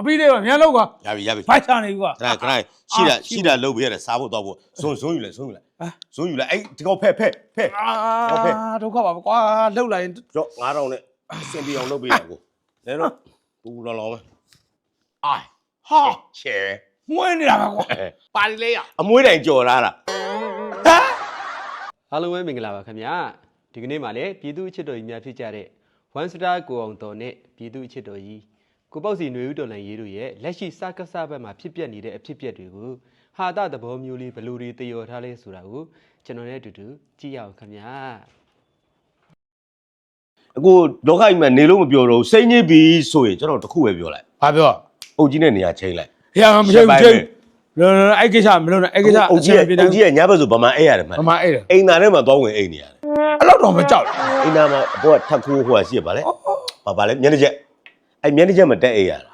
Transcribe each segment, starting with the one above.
အပြီးလေးပါမြန်လောက်ကွာ ရပြီရပြီ ဖိုက်ချနေကွာ ခဏရှိတာလုပ်ပေးရတယ်စားဖို့တော့ဖို့ဇွန်းယူလိုက်အဲ့ဒီကောင်ဖက်ဒုက္ခပါကွာလှုပ်လိုက်ရင် ကြော9000နဲ့အစင်ပြေအောင်လုပ်ပေးရကိုလဲတော့ဘူးလောပဲအိုင်ဟာချဲ မွေးနေတာပါကွာပါလီလေးရ အမွှေးတိုင်ကြော်လာတာ အားလုံးပဲမင်္ဂလာပါခင်ဗျာဒီကနေ့မှလည်းပြည်သူ့အချစ်တော်ကြီးများဖြစ်ကြတဲ့ One Star ကိုအောင်တော်နဲ့ပြည်သူ့အချစ်တော်ကြီးကိုပေါ့စီຫນွေဦးတော်လန်ရေးတို့ရဲ့လက်ရှိစကားစားဘက်မှာဖြစ်ပျက်နေတဲ့အဖြစ်အပျက်တွေကိုဟာတာသဘောမျိုးလေးဘလူတွေတည်ရော်ထားလဲဆိုတာကိုကျွန်တော်နဲ့အတူတူကြည့်ရအောင်ခင်ဗျာ အခုလောကကြီးမှာနေလို့မပြောတော့စိတ်ညစ်ပြီဆိုရင်ကျွန်တော်တခုပဲပြောလိုက် ဘာပြော အုတ်ကြီးနဲ့နေရာချင်းလိုက် ဟေးမချိတ်အဲ့ကိစ္စမလုပ်နဲ့အဲ့ကိစ္စ အုတ်ကြီးရဲ့ညဘက်ဆိုဗမာအဲ့ရတယ်မှန် ဗမာအဲ့တယ် အိမ်သားထဲမှာသွားဝင်အိမ်နေရတယ် အဲ့လောက်တော့မကြောက် အိမ်သားမှာအပေါ်ကထက်ခိုးဟိုကရှိရပါလေဘာလဲမျက်နှာချက်အဲ့မျက်နှာချက်မတက်အိမ်ရတာ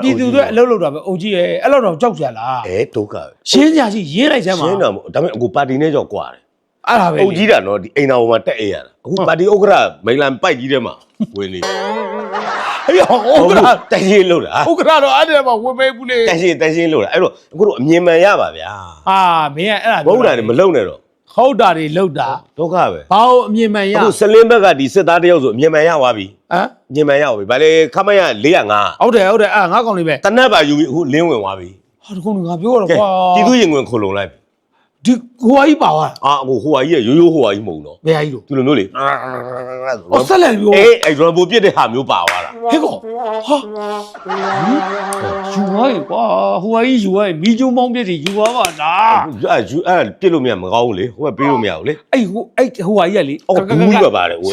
ပြည်သူတွေအလုပ်လုပ်တာပဲအုံကြီးရဲ့အဲ့လောက်တော့ကြောက်ကြလား ဒုက္ခပဲ ရှင်းကြရှိရေးလိုက်စမ်းပါ ရှင်းတော့ဒါပေမဲ့အခုပါတီနဲ့ကြောက်ကွာတယ် အဲ့ဒါပဲ အုတ်ကြီးတာနော်ဒီအိမ်သားပေါ်မှာတက်အိမ်ရတာအခုပါတီဥက္ကရာမိလန်ပိုက်ကြီးထဲမှာဝင်နေ ဟေးဟုတ်ကဲ့ တက်ရှင်းလို့လား ဟုတ်ကဲ့တော့အဲ့ဒါမှဝင်ပေးဘူးလေ တက်ရှင်းလို့လားအဲ့တော့အခုတော့အမြင်မှန်ရပါဗျာ ဟာမင်းအဲ့ဒါ ဘုရားတွေမလုံနဲ့တော့ ဟုတ်တာတွေလောက်တာ ဒုက္ခပဲ ဘာလို့အမြင်မှန်ရ အခုစလင်းဘက်ကဒီစစ်သားတယောက်ဆိုအမြင်မှန်ရသွားပြီ ဟမ် အမြင်မှန်ရသွားပြီဗာလေခမရ405 ဟုတ်တယ်အဲ့ငါကောင်လေးပဲ တနက်ပါယူပြီးအခုလင်းဝင်သွားပြီ ဟာဒီကောင်ငါပြောတော့ကွာ ပြည်သူရင်ဝင်ခုံလုံလိုက် ဒီဟိုကြီးပါသွား အခုဟိုဟာကြီးရိုးဟိုဟာကြီးမဟုတ်တော့ ဘယ်ဟာကြီးလို့ ဒီလိုမျိုးလေ အော်ဆက်လက်ပြော အဲ့ဒရမ်ဘူပြစ်တဲ့ဟာမျိုးပါသွားတာ ဟဲ့ကောဟာယူဝိုင်းကွာဟိုကြီးယူဝိုင်းမီဂျုံမောင်းပြစ်တွေယူသွားပါလား အဲ့ပြစ်လို့မရမကောင်းဘူးလေဟိုကပေးလို့မရဘူးလေ အဲ့ဟိုကြီးကလေ အော်ဘူးကြီးပါပါတယ်ဟို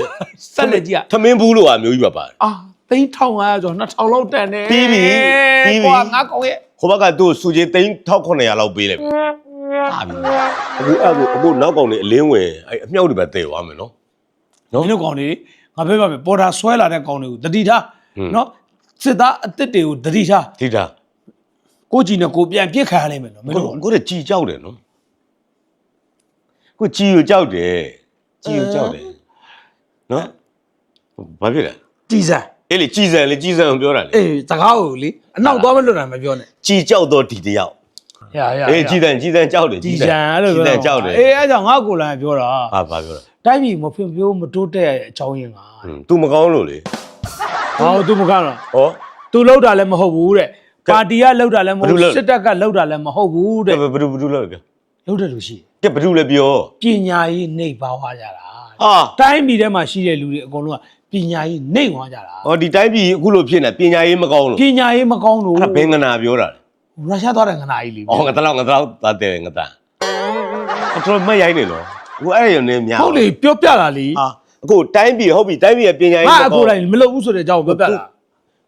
ဆက်လက်ကြီးက သမင်းဘူးလို့ဟာမျိုးကြီးပါပါတယ် အာသိန်း1500ကျော်2000လောက်တန်နေကွာငါကောင်ရဲ့ ဟိုဘက်ကသူ့စူကြီး3900လောက်ပေးလိုက်ပြီဟာပြီအခုနောက်ကောင်နေအလင်းဝင်အဲ့အမြောက်တွေပဲတည်သွားမယ်နော် နော်ဒီလိုကောင်တွေငါပြောပါမယ်ပေါ်တာဆွဲလာတဲ့ကောင်တွေကိုတတိထားနော်စစ်သားအစ်စ်တွေကိုတတိထား ဒီတာ ကိုကြည်နဲ့ကိုပြန်ပြစ်ခံရလိမ့်မယ်နော်မင်းတို့ ကိုကြည်ကြောက်တယ်နော်ကိုကြည်ကိုကြောက်တယ်နော်ဘာဖြစ်လဲ ကြည်စံ အေးလေကြည်စံကိုပြောတာလေ အေးစကားကိုလေအနောက်သွားမလွတ်တာမပြောနဲ့ ကြည်ကြောက်တော့ဒီတယောက် ရ အေးကြည်စံကြောက်တယ် ကြည်စံအဲ့လို ကြည်စံကြောက်တယ် အေးအဲ့ကြောင့်ငါကိုလည်းပြောတာ ဘာပြောတာ တိုင်းပြည်မဖွံ့ဖြိုးမတိုးတက်အကြောင်းရင်းက तू မကောင်းလို့လေ ဟောသူမကောင်းတော့ ဟော သူလောက်တာလည်းမဟုတ်ဘူးတဲ့ပါတီကလောက်တာလည်းမဟုတ်စစ်တပ်ကလောက်တာလည်းမဟုတ်ဘူးတဲ့ ဘယ်လိုလဲပြော လောက်တယ်လို့ရှိ ကဲဘယ်လိုလဲပြော ပညာရေးနှိပ်ပါသွားကြတာ ဟာ တိုင်းပြည်ထဲမှာရှိတဲ့လူတွေအကုန်လုံးကပညာရေးနှိပ်သွားကြတာ ဟောဒီတိုင်းပြည်အခုလိုဖြစ်နေပညာရေးမကောင်းလို့ ပညာရေးမကောင်းလို့ အဲ့ဒါဘင်္ဂနာပြောတာလေ ရုရှားသွားတဲ့ငနာကြီးလေ ဟောငါတလောက်သားတယ်ငါသားတော်မရိုင်းနေလို့အခုအဲ့ရုံနဲ့များ ဟုတ်လေပြောပြတာလေ ဟာအခုတိုင်းပြည်ဟုတ်ပြီတိုင်းပြည်ကပညာရေး ငါ မ အခု ကောင်း တိုင်းမလုပ်ဘူးဆိုတဲ့အကြောင်းပြောပြတာ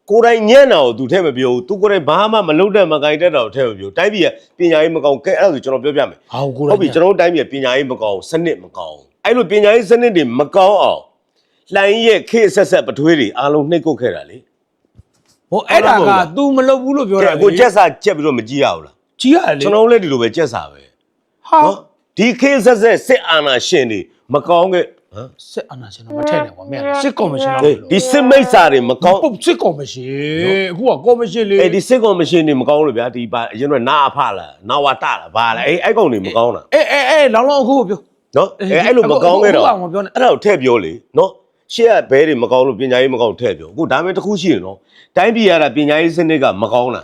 ကိုယ်တိုင်ညံ့တာကို तू ထဲမပြောဘူး तू ကိုယ်တိုင်ဘာမှမလုပ်တဲ့မကိုင်တတ်တာကိုထဲမပြောတိုင်းပြည်ကပညာရေးမကောင်းကဲအဲ့ဒါဆိုကျွန်တော်ပြောပြမယ် ဟာကို ဟုတ်ပြီကျွန်တော်တို့တိုင်းပြည်ပညာရေးမကောင်းစနစ်မကောင်းအဲ့လိုပညာရေးစနစ်တွေမကောင်းအောင်လှိုင်းရဲ့ခေတ်ဆက်ပထွေးတွေအားလုံးနှိပ်ကုတ်ခဲ့တာလေ ဟိုအဲ့ဒါက तू မလုပ်ဘူးလို့ပြောတာ ကိုကြက်စာကြက်ပြီးတော့မကြည့်ရဘူးလား ကြီးရတယ်လေ ကျွန်တော်လည်းဒီလိုပဲကြက်စာပဲ ဟာ နော်ဒီခေတ်ဆက်စစ်အာဏာရှင်တွေမကောင်းခဲ့ဟမ် စစ်အာဏာရှင်တော့မထည့်နဲ့ကွာမင်းစစ်ကော်မရှင်တော့ ဒီစစ်မိတ်စာတွေမကောင်း ပုတ်စစ်ကော်မရှင်အခုကကော်မရှင်လေ ဒီစစ်ကော်မရှင်တွေမကောင်းလို့ဗျာဒီပါအရင်ကနာအဖလားနာဝတလားဘာလဲအဲ့ကောင်တွေမကောင်းတာ အေးလောင်းလောင်းအခုပြော နော်အဲ့လိုမကောင်းခဲ့တော့ အခုကမပြောနဲ့ အဲ့ဒါကိုထည့်ပြောလေနော်ရှေ့ကဘဲတွေမကောင်းလို့ပညာရေးမကောင်းထည့်ပြောအခုဒါမှတစ်ခုရှိရနော်တိုင်းပြည်ရတာပညာရေးစနစ်ကမကောင်းတ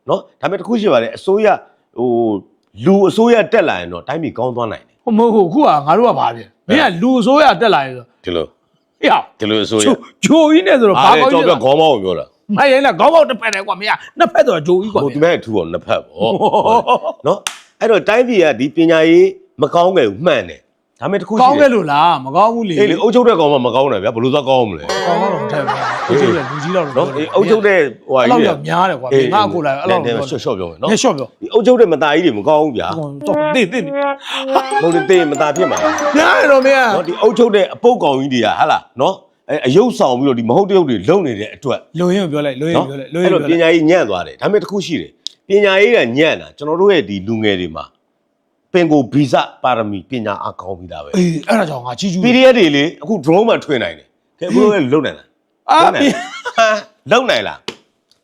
ာနော်ဒါမှတစ်ခုရှိပါတယ်အစိုးရဟိုလူအစိုးရတက်လာရင်တော့တိုင်းပြည်ကောင်းသွားနိုင်တယ် ဟိုမဟုတ်ခုကငါတို့ကဘာဖြစ်မင်းကလူအစိုးရတက်လာရင်ဆို ဒီလို ဟေ့ ဒီလိုအစိုးရ ဂျိုကြီးနဲ့ဆိုတော့ဘာကောင်း ကြော ကြီး က်ပြခေါင်းမောင်းကိုပြောတာ မရင်လည်းခေါင်းပေါက်တစ်ဖက်တည်းကွာမင်းကနှစ်ဖက်တော့ဂျိုကြီးကွာ ဟိုဒီမဲ့ထူအောင်နှစ်ဖက်ပေါ့နော်အဲ့တော့တိုင်းပြည်ကဒီပညာရေးမကောင်းခဲ့ဘူးမှန်တယ်ဒါမှတစ်ခုရှိတယ် ကောင်းခဲ့လို့လားမကောင်းဘူးလေ အေးလေအုပ်ချုပ်တဲ့ကောင်မှမကောင်းတယ်ဗျာဘယ်လိုသွားကောင်းမလဲ ကောင်းတော့ထည့်ပါအုပ်ချုပ်ရလူကြီးတော့ နော်အေးအုပ်ချုပ်တဲ့ဟိုဟာ အဲ့ ကြီး လောက်များတယ်ကွာငါအခုလာအဲ့လောက် ရှော့ပြောမယ်နော် ရှော့ပြော ဒီအုပ်ချုပ်တဲ့မသားကြီးတွေမကောင်းဘူးဗျာ တော့တိတိ ဟုတ်တယ်တေးမသားဖြစ်မှာ များတယ်တော့မင်းက နော်ဒီအုပ်ချုပ်တဲ့အပုတ်ကောင်ကြီးတွေကဟာလားနော်အယုတ်ဆောင်ပြီးတော့ဒီမဟုတ်တရုတ်တွေလုံနေတဲ့အတွက် လူရင်းပြောလိုက်လူရင်းပြောလိုက်လူရ အဲ့ င်း တော့ ပြော ပ လိုက် ညာရေးညံ့သွားတယ်ဒါပေမဲ့တစ်ခုရှိတယ်ပညာရေးကညံ့တာကျွန်တော်တို့ရဲ့ဒီလူငယ်တွေမှာပင်ကိုဗီဇပါရမီပညာအကောင်းပြီးသားပဲ အေးအဲ့ဒါကြောင့်ငါချီးကျူး PDF တွေလေအခု drone မှာထွင်နိုင်တယ်ခဲဘိုးလည်းလုံနိုင်လား အာ လုံနိုင်လား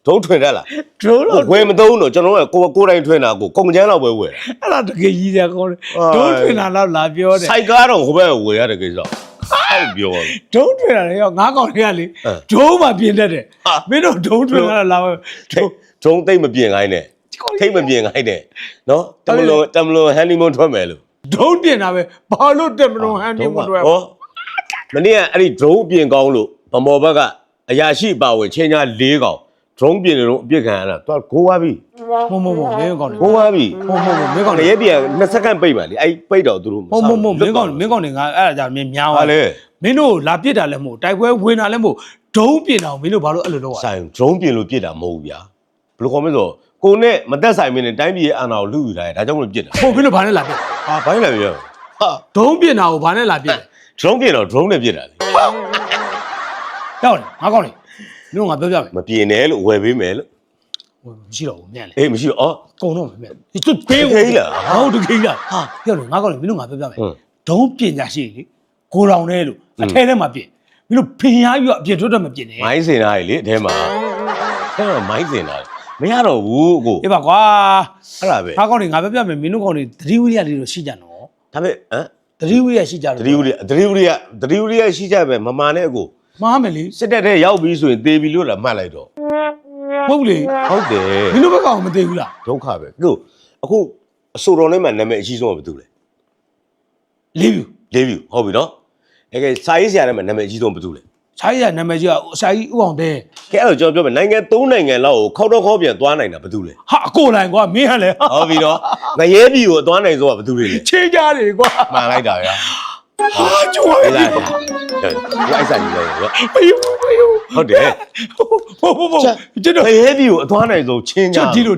ဒုံးထွင်တတ်လား ဒုံးလို့ ဝယ်မသုံးတော့ကျွန်တော်ကကိုယ်တိုင်ထွင်တာကိုကုန်ကျန်းတော့ပဲဝယ် အဲ့ဒါတကယ်ကြီးတယ်ကောင်းတယ်ဒုံးထွင်တာတော့လာပြောတယ် စိုက်ကားတော့ဟိုဘက်ဝယ်ရတဲ့ကိစ္စဟုတ်ပြောတယ် ဒုံးထွင်တာလေရောငါးကောင်တွေကလေဒုံးမှပြင်တတ်တယ်မင်းတို့ဒုံးထွင်တာလာပဲ ဒုံးသိမ့်မပြင်ခိုင်းနဲ့ထိတ်မပြင်ခိုင်းနဲ့နော်တမလွန်ဟန်နီမွန်ထွက်မယ်လို့ ဒုံးပြင်တာပဲဘာလို့တက်မလို့ဟန်ဒီမတို့ ဟောမနေ့ကအဲ့ဒီဒရုန်းပြင်ကောင်းလို့ဗမော်ဘက်ကအရာရှိပါဝင်ချင်းညာ၄កောင်ဒရုန်းပြင်လို့အပြစ်ခံရတာသူကဂိုးသွားပြီ မမမမင်းကောင် ဂိုးသွားပြီ မမမင်းကောင် ရဲပြန်2စက္ကန့်ပိတ်ပါလေအဲ့ပိတ်တော့သူတို့ မမမမင်းကောင်နေငါအဲ့ဒါကြာမင်းများ ဟာ ပါ လေ မင်းတို့လာပြစ်တာလည်းမဟုတ်တိုက်ပွဲဝင်တာလည်းမဟုတ်ဒုံးပြင်တာမင်းတို့ဘာလို့အဲ့လိုလုပ်ရ ဆိုင်ဒရုန်းပြင်လို့ပြစ်တာမဟုတ်ဘူးဗျာဘယ်လိုခေါ်မလဲဆိုကိုနဲ့မသက်ဆိုင်မင်းနဲ့တိုင်းပြည်ရဲ့အာဏာကိုလူယူထားတယ်ဒါကြောင့်မလို့ပြစ်တာ ဟုတ်မင်းတို့ဘာနဲ့လာပြစ် ဟာဘိုင်းလာပြီဟာ ဒုံးပြင်တာကိုဘာနဲ့လာပြစ်လဲ ဒရုန်းပြင်တော့ဒရုန်းနဲ့ပြစ်တာလေ ရောက်တယ်ငါကောင်လေမင်းတို့ငါပြောပြမယ် မပြင်နဲ့လို့ဝယ်ပေးမယ်လို့ မရှိတော့ဘူးမြန်လေ အေးမရှိတော့အော် ကုံတော့မယ်ဒီကျွတ်ပေး တကယ်ကြီးလား ဟုတ်တကယ်ကြီးလားဟာပြောလေငါကောင်လေမင်းတို့ငါပြောပြမယ် ဟုတ် ဒုံးပြင်ညာရှိလေကိုတောင်နဲ့လို့အထဲထဲမှာပြင်မင်းတို့ဖင်ရပြီးတော့အပြင်ထွက်တော့မပြင်နဲ့ မိုင်းစင်သားလေအထဲမှာအဲ့တော့မိုင်းစင်သားမရတော့ဘူးကို အေးပါကွာ အဲ့ဒါပဲ ငါကောင်လေငါပြောပြမယ်မင်းတို့ကောင်လေသတိဝိရိယလေးတော့ရှိကြနော် ဒါပေမဲ့ဟမ် သတိဝိရိယရှိကြလို့ သတိဝရိယရှိကြပဲမမာနဲ့အကို မှားမယ်လေ စစ်တပ်ထဲရောက်ပြီးဆိုရင်သေပြီလို့လားမှတ်လိုက်တော့ ဟုတ်လေ ဟုတ်တယ် မင်းတို့ဘက်ကောင်မသိဘူးလား ဒုက္ခပဲကိုအခုအဆိုတော်နဲ့မှနာမည်အရှိဆုံးကဘာတူလဲ လေးပြူ လေးပြူဟုတ်ပြီနော်အဲ့ကဲစာရေးဆရာနဲ့မှနာမည်အရှိဆုံးဘာတူလဲ ခြားရနာမည်ကြီးကအစာကြီးဥအောင်တဲ့ ကဲအဲ့တော့ကျွန်တော်ပြောမယ်နိုင်ငံ၃နိုင်ငံလောက်ကိုခောက်တော့ခောက်ပြန်သွားနိုင်တာဘာတူလဲ ဟာအကိုလိုက်ကွာမင်းဟန်လေ ဟုတ်ပြီနော်ငရဲပြည်ကိုသွားနိုင်ဆုံးကဘာတူလဲ ချေးကြတယ်ကွာ မှန်လိုက်တာဗျာ ဟာကျိုးရ အဲ့ တ ဒါ ယ် ဒီအိုက်ဆိုင်ကြီးလဲရော မယူမယူ ဟုတ်တယ် ဟုတ်ကျွန်တော် ငရဲပြည်ကိုအသွားနိုင်ဆုံးချင်း ကျွ ညာ တ်ဒီလို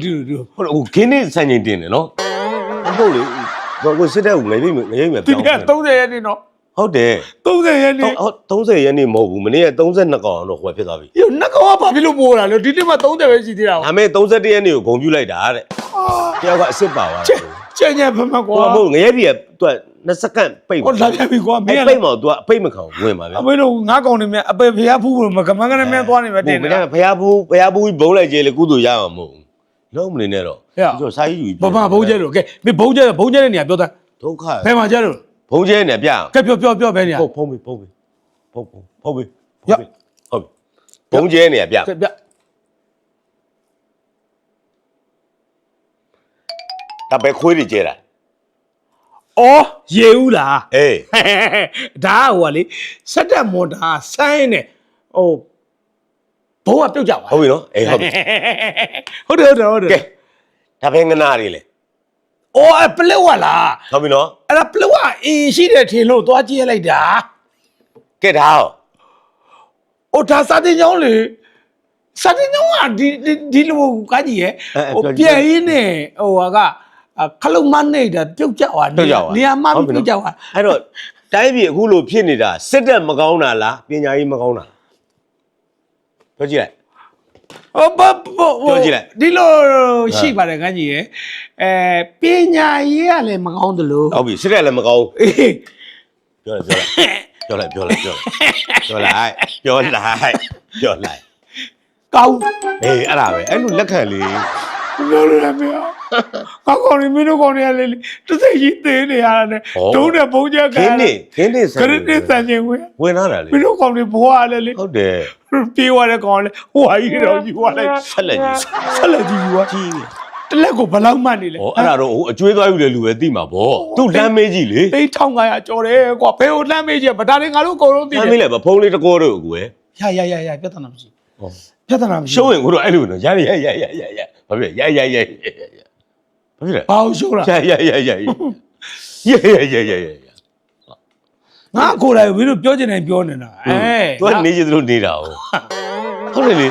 ဟုတ် ဟိုခင်းနေစံချိန်တင်တယ်နော်ဟုတ်လေကိုစစ်တဲ့ကိုငရဲပြည်ငရဲပြည် ဒီ ပြောင်း က30ရက်နေတော့ ဟုတ်တယ် 30ရက်နေ 30ရက်နေ့မဟုတ်ဘူးမနေ့က32ကောင်တော့ဟိုဖြစ်သွားပြီ ယောနှစ်ကောင်ကဘာဖြစ်လို့မိုးတာလဲဒီနေ့မှ30ပဲရှိသေးတာ ဒါမဲ့31ရက်နေ့ကိုဂုံပြူလိုက်တာတဲ့တယောက်ကအစ်စ်ပါသွားတယ် ကျန်ကျန်ဖမကွာ ဟိုမဟုတ်ငရဲပြည်ကသူက2စက္ကန့်ပိတ် ဟောလာပြန်ပြီကွာမ အဲ့ င်း ပိတ်မှသူကအပိတ်မခံဝင်ပါဗျာ အမေတို့ငါကောင်နေမြအပေဖျားဖူးမကမန်းကနေမြသွားနေပဲတင် မ နေ င်းကဖျားဘူးဘုံလိုက်ကြလေကုသိုလ်ရမှာမဟုတ်ဘူးလုံးမနေနဲ့တော့ကျွန်တော်စာရေးယူ ဘာမှဘုံကျဲလို့ကဲမင်းဘုံကျဲတဲ့နေရာပြောသား ဒုက္ခ ဘယ်မှာကျဲလို့ ဘုံကျဲနေပြအောင် ကဲပြောပဲနေရာ ဖုံးပြီဟုတ်ပြီဘုံကျဲနေပြ ကဲပြ ဒါပဲခွေးတွေကျဲတာ အော်ရေဦးလား အေး ဒါကဟိုကလေစက်တက်မော်တာဆိုင်းနေဟိုဘုံကပြုတ်ကြပါ ဟုတ်ပြီနော်အေးဟုတ်ပြီ ဟုတ်တယ် ကဲဒါပဲငနာတွေလေ အော်ပလက်ဝလား ဟုတ်ပြီနော် အဲ့ဒါပလက်ဝအင်းရှိတဲ့ထင်လို့သွားကြည့်လိုက်တာ ကဲဒါဟော ။အိုဒါစာတင်ကြောင်းလေစာတင်ကြောင်းကဒီလိုကကြီးရဲ့ဟိုပြည့်ရင်းနဲ့ဟိုကခလုတ်မနေတာပြုတ်ကြွားနေရာမှပြုတ်ကြွား အဲ့တော့တိုင်းပြည်အခုလိုဖြစ်နေတာစစ်တပ်မကောင်းတာလားပညာရေးမကောင်းတာပြောကြည့်လိုက် ဟိုဒီလိုရှိပါတယ်ကကြီးရဲ့ပညာရေးကလည်းမကောင်းသလို ဟုတ်ပြီစစ်တပ်လည်းမကောင်း အေး ပြောလိုက်ပြောလိုက် ကောင်း အေးအဲ့ဒါပဲအဲ့လိုလက်ခံလေး လို့လည်းမရကောင်းကောင်းလေးမင်းတို့ကောင်းနေရလေတစ်စိတ်ကြီးသေးနေရတယ်ဒုံးနဲ့ဘုံချက် ခင်းနေ ခရစ်တစ်ဆန်ချင်းဝင် ဝင်လာတာလေ မင်းတို့ကောင်းနေဘွားလည်းလေ ဟုတ်တယ် ပြေးသွားတဲ့ကောင်လည်းဟိုဟာကြီးတော့ယူသွားလိုက် ဆက်လက်ကြီး ဆက်လက်ကြီးယူသွား ကြီး တလက်ကိုဘလောက်မှတ်နေလဲ ဟောအဲ့ဒါတော့ဟိုအကျွေးသွားယူတဲ့လူပဲသိမှာဗောသူ့လမ်းမေးကြည့်လေ သိန်း1500ကျော်တယ်ကွာဘယ်ဟိုလမ်းမေးကြီးဗဒါလေးငါတို့အကုန်လုံးသိ လမ်း တယ် မေးလိုက်ပါဖုန်းလေးတကောတော့ကိုယ် ရပြဿနာမရှိ ဟော ပြဿနာမရှိ ရှုံးရင်ကိုတော့အဲ့လိုနော်ရဘာဖြစ်ဘာဖြစ်လဲ ဘာလို့ရှုံးလား ငါကိုယ်တိုင်မင်းတို့ပြောချင်တယ်ပြောနေတာ သူကနေချင်သလိုနေတာဟုတ်တယ်လေ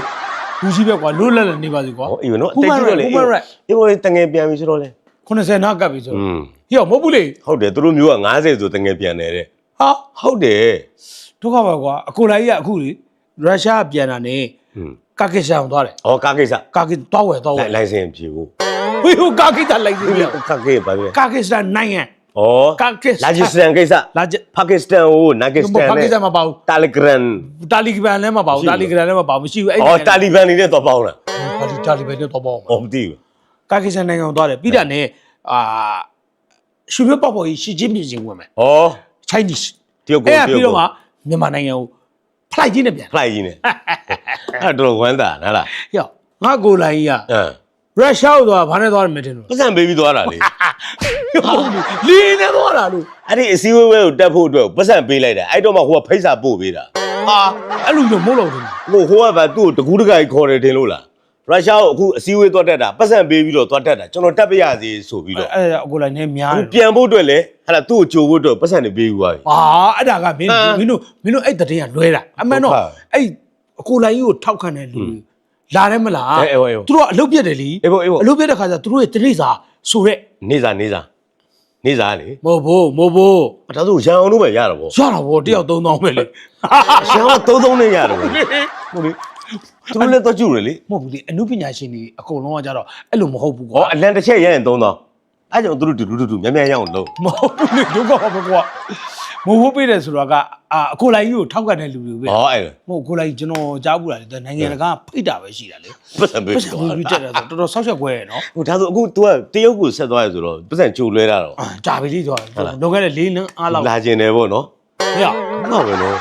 လူရှိပဲကွာလွတ်လပ်လည်နေပါစေကွာ ဟောအေးနော်အတက်ကြီးတော့လေအေးဘောတငယ်ပြန်ပြီဆိုတော့လေ 90နားကပ်ပြီဆိုဟေ့မဟုတ်ဘူးလေ ဟုတ်တယ်သူတို့မျိုးက90ဆိုတငယ်ပြန်တယ်တဲ့ ဟာ ဟုတ်တယ် ဒုက္ခပါကွာအကိုလိုက်ကြီးကအခုလေရုရှားပြန်တာနေကာကစ္စတန်သွားတယ် ဟောကာကိစ္စ ကာကသွားဝယ် လိုင်စင်ဖြေဖို့ ဟေးကာကစ္စတန်လိုက်ပြီ ကာကိဘာလဲ ကာကစ္စတန်နိုင်ငံ ဩ ကာကစ္စ လာဂျစ္စတန်ကိစ္စ လာဂျ ပါကစ္စတန်ဟိုနာကစ္စတန် ပါကစ္စတန်မှာပါဘူး တာလီဂရန် တာလီဘန်လည်းမပါဘူးတာလီဂရန်လည်းမပါဘူးမရှိဘူးအဲ့ ဩတာလီဘန်နေနဲ့တော့ပေါင်းလား ဟ ဒါဒီတာလီဘန်နဲ့တော့ပေါ့ ဟောမသိဘူး ကာကစ္စတန်နိုင်ငံကိုသွားတယ်ပြီးတာနဲ့ရွှေပြပေါက်ပေါ်ကြီးရှီချင်းပြင်ချင်းဝင်မယ် ဟော Chinese တရုတ်ကို အဲ့ပြီးတော့မှမြန်မာနိုင်ငံကိုဖလိုက်ကြီးနဲ့ပြန် ဖလိုက်ကြီးနေအဲ့တော့ဝမ်းသာနားလား ဟေ့ငါကိုလိုင်းကြီးကရုရှားကိုသွားဘာနဲ့သွားတယ်မတင်လို့ ပတ်စံပေးပြီးသွားတာလေ လင်းနဲ့သွားတာလို့ အဲ့ဒီအစည်းအဝေးကိုတက်ဖို့အတွက်ပတ်စံပေးလိုက်တာအဲ့တော့မှဟိုကဖိတ်စာပို့ပေးတာ ဟာအဲ့လိုမျိုးမဟုတ်လို့တင် ဟိုကဘာသူ့ကိုတကူးတကကြီးခေါ်တယ်တင်လို့လားရုရှားကိုအခုအစည်းအဝေးသွားတက်တာပတ်စံပေးပြီးတော့သွားတက်တာကျွန်တော်တက်ပြရစီဆိုပြီးတော့ အဲ့အကိုလိုင်းနဲ့များတယ် ပြန်ဖို့အတွက်လေဟဲ့လားသူ့ကိုကြိုဖို့အတွက်ပတ်စံတွေပေးပြီးသွားပြီ ဟာအဲ့ဒါကမင်းတို့အဲ့တည်းကလွဲတာအမှန်တော့အဲ့အကိုလိုင်းကြီးကိုထောက်ခံတဲ့လူလာတယ်မလားသူတို့ကအလုပ်ပြတ်တယ်လीအလုပ်ပြတ်တဲ့ခါကျသူတို့ရဲ့တရိစာဆိုရက် နေစာလေ မဟုတ်ဘူး ဒါဆိုရန်အောင်လို့ပဲရတော့ဗော ရတာဗောတယောက်3000ပဲလေ ရန်အောင်3000နဲ့ရတယ်ဗောဟုတ်လေသူလည်းတော့ကျူတယ်လေ မဟုတ်ဘူးလေအမှုပညာရှင်တွေအကုန်လုံးကကြတော့အဲ့လိုမဟုတ်ဘူးကွာ ဟောအလန်တစ်ချက်ရရင်3000အဲ့ကြောင့်သူတို့တူမြန်မြန်ရအောင်လုပ် မဟုတ်ဘူးလေဒုက္ခပါပဲကွာမဟုတ်ပေးတယ်ဆိုတော့ကအကိုလိုင်းကြီးကိုထောက်ကန်တဲ့လူတွေပဲ ဟောအဲ့ မဟုတ်ကိုလိုင်းကျွန်တော်ကြားဘူးလားလေနိုင်ငံတကာဖိတ်တာပဲရှိတာလေ ပတ်စံပေး ပတ်စံပြီးတက်တယ်ဆိုတော်တော်ဆောက်ချက်ကွဲရယ်နော် ဟိုဒါဆိုအခု तू ကတရုတ်ကိုဆက်သွားရဆိုတော့ပတ်စံကြိုလွဲတာတော့ ကြာပြီလေးဆိုတော့လွန်ခဲ့တဲ့၄လအားလောက် လာကျင်တယ်ဗောနော် ဟေ့ ဟုတ်ပဲနော်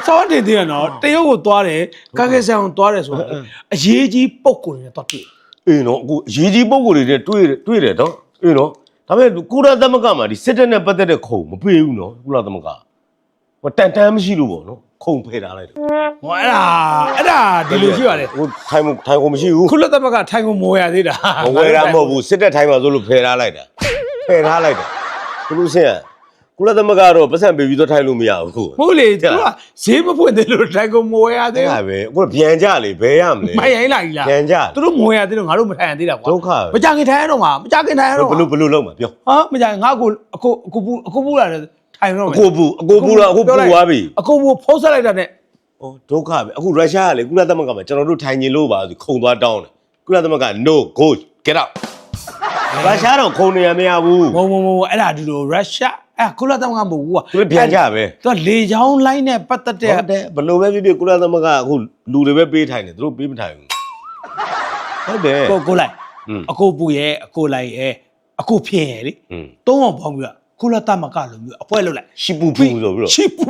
စောင်းတင်သေးရနော်တရုတ်ကိုသွားတယ်ကာကက်ဆန်ကိုသွားတယ်ဆိုတော့အရေးကြီးပုံကိုတွေနဲ့တော့တွေ့ အေးနော်အခုအရေးကြီးပုံကိုယ်တွေနဲ့တွေ့တယ်နော်အေးနော်ဒါပေမဲ့ကုလသမဂ္ဂမှာဒီစစ်တပ်နဲ့ပတ်သက်တဲ့ခုံမပေးဘူးနော်ကုလသမဂ္ဂဟိုတန်မရှိလို့ပေါ့နော်ခုံဖယ်ထားလိုက်တယ် ဟောအဲ့ဒါဒီလိုရှိပါတယ် ဟိုထိုင်ကိုမရှိဘူး ခုလသမဂ္ဂထိုင်ကိုမိုးရသေးတာ မဝယ်တာမဟုတ်ဘူးစစ်တပ်ထိုင်မှာဆိုလို့ဖယ်ထားလိုက်တာသူလို့ဆင်ကုလသမဂ္ဂတော့ပတ်စံပေးပြီးတော့ထိုင်လို့မရဘူးခု ဟုတ်လေသူကဈေးမဖွင့်သေးလို့ထိုင်ကိုမိုးရသေး အဲ့ဒါပဲအခုပြန်ကြလေဘယ်ရမလဲ မိုက်ရိုင်းလာကြီးလား ပြန်ကြ သူတို့မိုးရသေးလို့ငါတို့မထိုင်ရသေးတာကွာ ဒုက္ခပဲ မကြခင်ထိုင်ရတော့မှာမကြခင်ထိုင်ရတော့ ဘလို့လုံးမှာပြော ဟာမကြခင်ငါအခုပူလာတယ်ထိုင်တော့မယ် အကိုပူတော့အခုပူသွားပြီ အခုပူဖုံးဆက်လိုက်တာနဲ့ ဩဒုက္ခပဲအခုရုရှားကလေကုလသမဂ္ဂမှာကျွန်တော်တို့ထိုင်နေလို့ပါဆိုခုံသွားတောင်းတယ်ကုလသမဂ္ဂ no go get out ရုရှားတော့ခုံနေရမရဘူး မအဲ့ဒါဒီလိုရုရှားကုလသမဂ္ဂမဟုတ်ဘူးကွာ သူပြန်ကြပဲ သူကလေချောင်းလိုင်းနဲ့ပတ်သက်တဲ့ ဟုတ်တယ်ဘလို့ပဲဖြစ်ဖြစ်ကုလသမဂ္ဂအခုလူတွေပဲပေးထိုင်တယ်သူတို့ပေးမထိုင်ဘူးဟုတ်တယ် ကိုလိုက်အခုပူရဲ့အခုလိုက်ရဲ့အခုဖြစ်ရဲ့လေသုံးအောင်ပေါင်းပြီးတော့ကုလသမဂ္ဂလိုမျိုးအပွဲလုပ်လိုက် ရှီပူပူဆိုပြီးတော့ ရှိပူ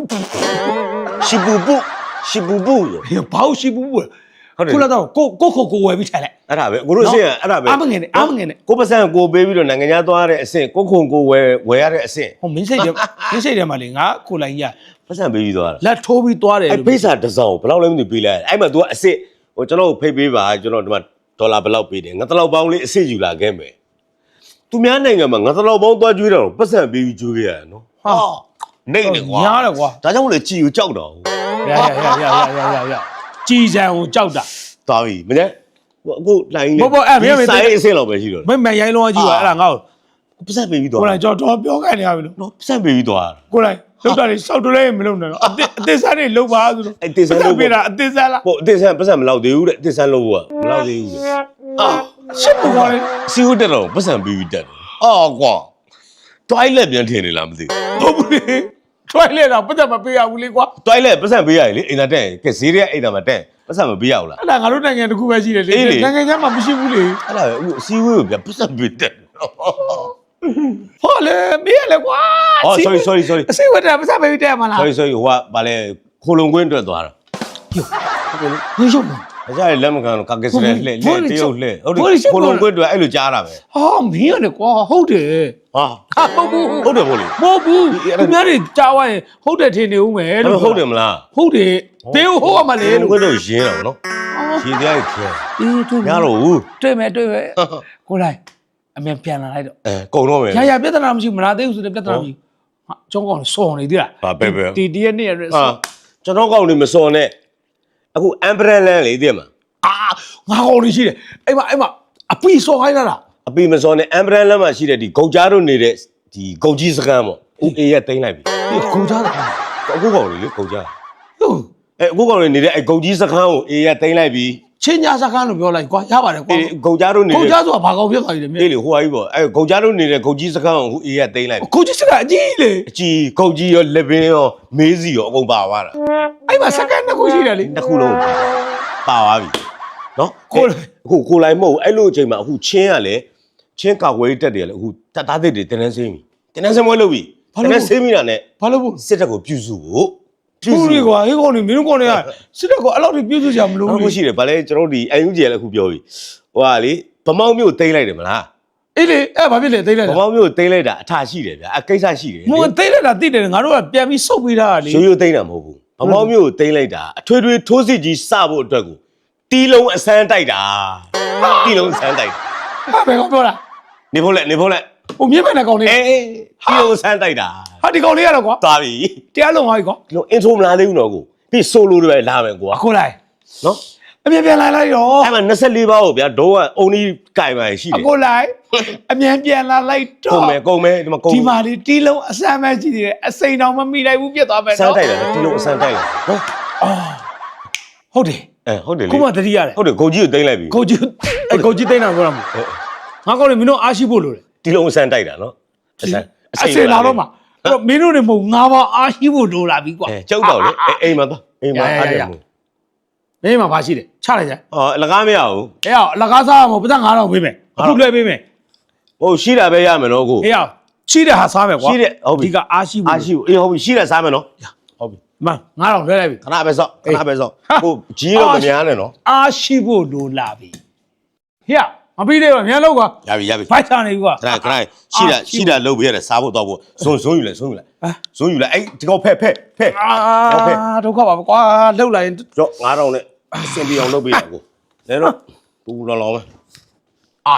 ရှီပူပူဆို ဘာလို့ရှိပူကုလသမဂ္ဂကိုဝယ်ပြီးထိုင်လိုက် အဲ့ဒါပဲအခုတို့ဆင်အဲ့ဒါပဲ အမငယ်နဲ့ ကိုပတ်စံကိုပေးပြီးတော့နိုင်ငံခြားသွားရတဲ့အဆင့်ကိုခုံကိုဝယ်ရတဲ့အဆင့် ဟိုမင်းစိတ်တယ်မှာလေငါကိုလိုက်ကြီး ပတ်စံပေးပြီးသွားတာ လက်ထိုးပြီးသွားတယ် အဲ့ဖိတ်စာတစ်စောင်ဘယ်လောက်လဲမသိပေးလိုက်အဲ့မှာ तू ကအစ်စ်ဟိုကျွန်တော်ဖိတ်ပေးပါကျွန်တော်ဒီမှာဒေါ်လာဘယ်လောက်ပေးတယ်ငါတလောက်ပေါင်းလေးအစ်စ်ယူလာခဲ့မယ်သူများနိုင်ငံမှာငါတလောက်ပေါင်းသွားကျွေးတာတော့ပတ်စံပေးပြီးကျွေးခဲ့ရတယ်နော် ဟာ နေတယ်ကွာ ညားတယ်ကွာ ဒါကြောင့်မလို့ကြည်ကိုကြောက်တော့ ရကြည်စံကိုကြောက်တာ သွားပြီမင်းအခုလိုင်းလေး ဘောအဲ့မင်း ဆိုင်အစ်စ်လောက်ပဲရှိတော့ မရိုင်းလုံးကြီးပါအဲ့ဒါငါ့ကို ပတ်စံပေးပြီးသွား ကိုလိုက်ကြောက်တော့ပြောခိုင်းနေရပြီလို့ နော်ပတ်စံပေးပြီးသွား ကိုလိုက်လောက်တာလေစောက်တလဲမလုပ်နဲ့တော့အသစ်စားနေလောက်ပါဆိုတော့ အဲ့တစ်ဆန်းလို့ ပေးတာအသစ်စားလား ဟိုအစ်ဆန်ပတ်စံမလောက်သေးဘူးတဲ့အစ်ဆန်လို့ကမလောက်သေးဘူးတဲ့ ရှစ်ပေါ်လေ စီဟုတ်တယ်တော့ပတ်စံပေးပြီးတက်တယ်အော်ကွာတွိုင်းလက်ပြန်ထင်နေလားမသိဘူး ဟုတ်ဘူးလေထွိုင်းလဲတော့ပတ်သက်မပေးရဘူးလေကွာ တွိုင်းလက်ပတ်စံပေးရလေအိမ်သာတက်ကဲဈေးရဲ့အိမ်သာမှာတက်ပတ်စံမပေးရဘူးလား အဲ့ဒါငါတို့နိုင်ငံတစ်ခုပဲရှိတယ်လေနိုင်ငံခြားမှာမရှိဘူးလေ အဲ့ဒါပဲအခုအစည်းအဝေးကိုပြပတ်စံပေးတက် ဟောလေမင်းလေကွာ အော် sorry အစိဝတ်တယ်ပတ်သက်ပေးတယ်မလား sorry ဟိုကဗာလဲခိုလုံကွင်းအတွက်သွားတာ ဟိုရုပ် အကြရလက်မကန်တော့ကာကက်စလဲလှဲတရုတ်လှဲဟုတ်တယ်ခိုလုံကွင်းအတွက်အဲ့လိုကြားတာပဲ ဟာမင်းလေကွာဟုတ်တယ် ဟာ ဟုတ်တယ်ဗောလေ ဟုတ်တယ်ဗောလေ မဟုတ်ဘူးသူများတွေကြားဝိုင်းဟုတ်တယ်ထင်နေဦးမယ် အဲ့ လို့ ဟုတ်တယ်မလား ဟုတ်တယ်ဘယ်ဟုတ်ရမလဲ လို့ လို့ ကတော့ရင်းတော့နော်ရင်းတရားကြီးခဲ အေးတွေ့ ရတော့ဘူး တွေ့မယ်ကိုလိုက်အမြန်ပြန်လာလိုက်တော့ ကုံတော့မယ် ရပြဿနာမရှိမလားသေးဘူးဆိုတဲ့ပြဿနာမရှိဟာကျောင်းကောင်စော်နေသေးလား ဟာပဲပဲ ဒီတရက်နေ့ရက် ဟာကျွန်တော်ကောက်နေမစော်နဲ့အခုအမ်ဘရလန်လေးတည်းမှာ အာငါကောင်လေးရှိတယ်အဲ့မှာအပီစော်ခိုင်းလာတာ အပီမစော်နဲ့အမ်ဘရလန်မှာရှိတဲ့ဒီဂုတ်ကြားတို့နေတဲ့ဒီဂုတ်ကြီးစကမ်းပေါ့ဦးအေးရတိမ့်လိုက်ပြီ ဒီခုံကြတာ အခုကောင်လေးလေဂုတ်ကြား ဟုတ် အခုကောင်လေးနေတဲ့အဲဂုတ်ကြီးစကမ်းကိုအေးရတိမ့်လိုက်ပြီ ချင်းညာစကားလို့ပြောလိုက်ကွာရပါတယ်ကွာ အေးဂုတ်ကြားတို့နေ ခုံ တဲ့ ကြဆိုတာဘာကောင်ဖြစ်သွားပြီလဲမင်း အေးလေဟိုဟာကြီးပေါ့အဲဂုတ်ကြားတို့နေတဲ့ဂုတ်ကြီးစကမ်းကိုအခုအေးရတိမ့်လိုက်ပြီ ခုံကြီးစကားအကြီးလေ အကြီးဂုတ်ကြီးရောလက်ပင်ရောမေးစီရောအကုန်ပါသွားတာ အဲ့မှာစကားနှစ်ခုရှိတယ်လေ တစ်ခုလုံးပါသွားပြီ နော်ကိုလိုက်မဟုတ်အဲ့လိုအချိန်မှာအခုချင်းကလည်းချင်းကာဝေးတက်တယ်လေအခုတပ်သားသစ်တွေတင်းနှင်းစင်းပြီတင်းနှင်းစင်းမွေးလို့ပြီတင်းနှင်းစင်းပြီတာနဲ့ ဘာလို့ဘူး စစ်တပ်ကိုပြုစုဖို့ ဘူးလေကွာဟေးကောင်နေမင်းတို့ကောင်တွေကစစ်တပ်ကအဲ့လောက်ထိပြုစုကြမလို့ ဟုတ်ရှိတယ်ဗာလဲကျွန်တော်တို့ဒီအန်ယူဂျီလည်းအခုပြောပြီဟိုဟာလေဗမောက်မျိုးတိမ့်လိုက်တယ်မလား အေးလေအဲ့ဘာဖြစ်လဲသိလိုက် ဗ တာ မောက်မျိုးတိမ့်လိုက်တာအထာရှိတယ်ဗျာအကိစ္စရှိတယ် မသိလိုက်တာသိတယ်ငါတို့ကပြန်ပြီးစုပ်ပေးထားတာလေ ရိုးရိုးတိမ့်တာမဟုတ်ဘူးဗမောက်မျိုးတိမ့်လိုက်တာအထွေထွေထိုးစစ်ကြီးစဖို့အတွက်ကိုတီးလုံးအစမ်းတိုက်တာတီးလုံးအစမ်းတိုက်တာ ဟာဘယ်ကောင်ပြောတာ နေဖို့လက် ဟိုမြင့်မဲ့တဲ့ကောင်လေး အေးတီးလုံးအစမ်းတိုက်တာ ဟာဒီကောင်လေးရတော့ကွာ သွားပြီ တရားလုံးဟောကြီးကွာ ဒီလိုအင်ထိုမလာသေးဘူးတော့ကိုပြီးဆိုလိုတွေပဲလာမယ်ကွာ အခုလိုက် နော် အမြန်ပြန်လိုက်တော့ အဲ့မှာ24ပါးကိုဗျာဒိုးကအုံကြီးကြိုင်ပါရှိတယ် အခုလိုက်အမြန်ပြန်လာလိုက်တော့ ကုန်မယ်ဒီမှာကုန် ဒီမှာဒီတီးလုံးအစမ်းမဲ့ကြည့်တယ်အစိန်တော်မမိလိုက်ဘူးပြတ်သွားမယ် စမ်း နော် တိုက်တာတီးလုံးအစမ်းတိုက်တာနော် ဟုတ်တယ် ဟုတ်တယ်လေ ခုမှတတိရတယ် ဟုတ်တယ်ဂုံကြီးကိုတိမ့်လိုက်ပြီ ကိုကြီးကိုကြီးတိတ်တာပြောတာမဟုတ်ငါကောင်လေမင်းတို့အားရှိဖို့လိုတယ် တီးလုံးအစမ်းတိုက်တာနော်အစမ်း အစင်လာတော့မှာအဲ့တော့မင်းတို့တွေမဟုတ်ငါပါအားရှိဖို့လိုလာပြီကွာ ကျုပ်တော့လေအိမ်မှာသွားအိမ်မှာအားတယ်မို့ မင်းမှာဘာရှိတယ်ချလိုက်ကြ ဟောလကားမရဘူး အေးအောင်အလကားစားမှာပတ်သက်9000ပေးမယ်အခုလွှဲပေးမယ် ဟုတ်ရှိတာပဲရမယ်နော်ကို အေးအောင်ချိတဲ့ဟာစားမယ်ကွာ ရှိတဲ့ဟုတ်ပြီ ဒီကအားရှိဖို့ အားရှိဘူးအေးဟုတ်ပြီရှိတယ်စားမယ်နော်ဟုတ်ပြီ မ9000လွှဲလိုက်ပြီ ခဏပဲစော့ခဏပဲစော့ကိုကြီးတော့မများနဲ့နော် အားရှိဖို့လိုလာပြီဟေ့မပြီးသေးဘူးမြန်လောက်ကွာ ရပြီ ဖိုက်ချနေပြီကွာ ခဏရှိတာလုပ်ပေးရတယ်စားဖို့တော့ဖို့ဇွန်းယူလိုက်ဇွန်းယူလိုက်အဲ့ဒီကောဖက် အာဒုက္ခပါကွာလှုပ်လိုက်ရင် ကြော့9000နဲ့အစင်ပြေအောင်လုပ်ပေးရကိုလဲတော့ပူလောင်လောင်ပဲ အာ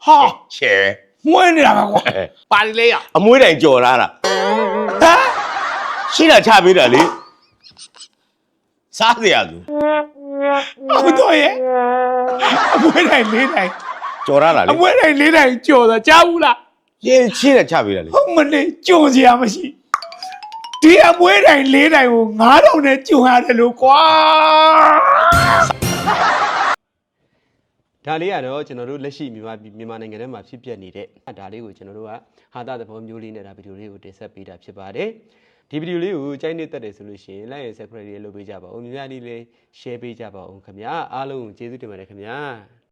ဟာ ချဲ မွေးနေတာပါကွာပါရီလေးရ အမွှေးတိုင်ကြော်လာတာ ဟမ် ရှိတာချပေးတာလေစားစရာသူ အခုတော့ရဲ့အမွေးတိုင်းလေးတိုင်း ကြော်ရတာလေ အမွေးတိုင်းလေးတိုင်းကြော်တာကြားဘူးလား ရှိတာချပေးတာလေ ဟုတ်မလေးကြုံစရာမရှိဒီအမွေးတိုင်းလေးတိုင်းကို9000နဲ့ကြုံရတယ်လို့ကွာ ဒါလေးကတော့ကျွန်တော်တို့လက်ရှိမြန်မာနိုင်ငံထဲမှာဖြစ်ပျက်နေတဲ့ဒါလေးကိုကျွန်တော်တို့ကဟာတာသဘောမျိုးလေးနဲ့ဒါဗီဒီယိုလေးကိုတင်ဆက်ပေးတာဖြစ်ပါတယ်ဒီဗီဒီယိုလေးကိုကြိုက်နေတတ်တယ်ဆိုလို့ရှိရင် like and subscribe လေးလုပ်ပေးကြပါဦးများများလေး share ပေးကြပါဦးခင်ဗျာအားလုံးကိုကျေးဇူးတင်ပါတယ်ခင်ဗျာ